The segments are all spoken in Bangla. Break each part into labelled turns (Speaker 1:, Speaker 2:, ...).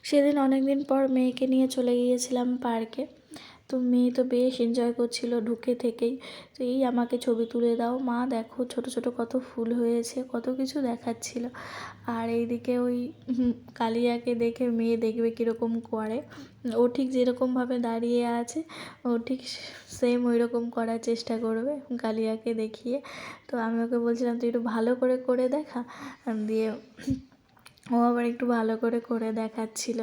Speaker 1: সেদিন অনেক দিন পর মেয়েকে নিয়ে চলে গিয়েছিলাম পার্কে। তো মেয়ে তো বেশ এনজয় করছিল ঢুকে থেকেই। তো এই আমাকে ছবি তুলে দাও মা, দেখো ছোট ছোট কত ফুল হয়েছে, কত কিছু দেখাচ্ছিল। আর এইদিকে ওই কালিয়াকে দেখে মেয়ে দেখবে কীরকম করে, ও ঠিক যেরকমভাবে দাঁড়িয়ে আছে ও ঠিক সেম ওই রকম করার চেষ্টা করবে কালিয়াকে দেখিয়ে। তো আমি ওকে বলছিলাম তুই একটু ভালো করে করে দেখা, দিয়ে ও আবার একটু ভালো করে করে দেখাচ্ছিল।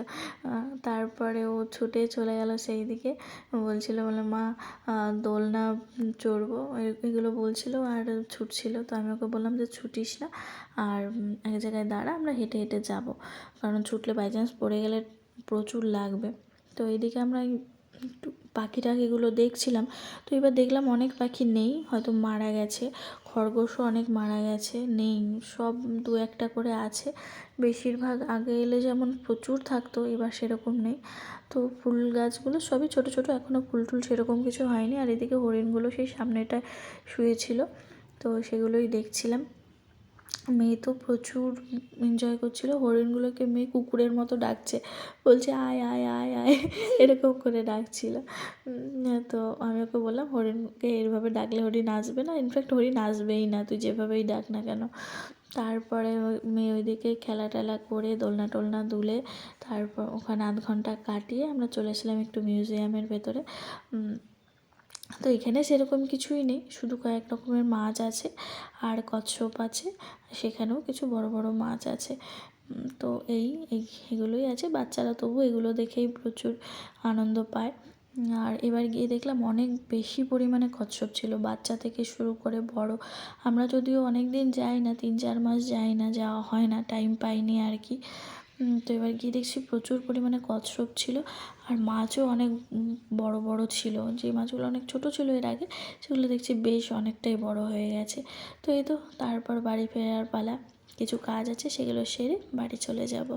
Speaker 1: তারপরে ও ছুটে চলে গেল সেই দিকে, বলছিল বলে মা দোলনা চড়বো এগুলো বলছিল আর ছুটছিল। তো আমি ওকে বললাম যে ছুটিস না, আর এক জায়গায় দাঁড়া, আমরা হেঁটে হেঁটে যাবো, কারণ ছুটলে বাই চান্স পড়ে গেলে প্রচুর লাগবে। তো এইদিকে আমরা একটু পাখি টাখিগুলো দেখছিলাম। তো এবার দেখলাম অনেক পাখি নেই, হয়তো মারা গেছে। খরগোশও অনেক মারা গেছে, নেই, সব দু একটা করে আছে। বেশিরভাগ আগে এলে যেমন প্রচুর থাকতো, এবার সেরকম নেই। তো ফুল গাছগুলো সবই ছোট ছোট, এখনও ফুল টুল সেরকম কিছু হয়নি। আর এদিকে হরিণগুলো সেই সামনেটায় শুয়েছিল, তো সেগুলোই দেখছিলাম। মেয়ে তো প্রচুর এনজয় করছিল, হরিণগুলোকে মেয়ে কুকুরের মতো ডাকছে, বলছে আয় আয় আয় আয় এরকম করে ডাকছিল। তো আমি ওকে বললাম হরিণকে এভাবে ডাকলে হরিণ আসবে না, ইনফ্যাক্ট হরিণ আসবেই না, তুই যেভাবেই ডাক না কেন। তারপরে মেয়ে ওইদিকে খেলা টেলা করে দোলনা টোলনা দুলে তারপর ওখানে আধ ঘন্টা কাটিয়ে আমরা চলে এসেছিলাম একটু মিউজিয়ামের ভেতরে। তো এখানে সেরকম কিছুই নেই, শুধু কয়েক রকমের মাছ আছে আর কচ্ছপ আছে, সেখানেও কিছু বড় বড় মাছ আছে। তো এগুলোই আছে, বাচ্চারা তবু এগুলো দেখেই প্রচুর আনন্দ পায়। আর এবার গিয়ে দেখলাম অনেক বেশি পরিমাণে কচ্ছপ ছিল, বাচ্চা থেকে শুরু করে বড়। আমরা যদিও অনেক দিন যাই না, 3-4 মাস যাই না, যাওয়া হয় না, টাইম পাইনি আর কি। তো এবার গিয়ে দেখছি প্রচুর পরিমাণে কচ্ছপ ছিল, আর মাছও অনেক বড় বড় ছিল। যে মাছগুলো অনেক ছোট ছিল এর আগে, সেগুলো দেখছি বেশ অনেকটাই বড় হয়ে গেছে। তো এই তো তারপর বাড়ি ফেরার পালা, কিছু কাজ আছে সেগুলো সেরে বাড়ি চলে যাব।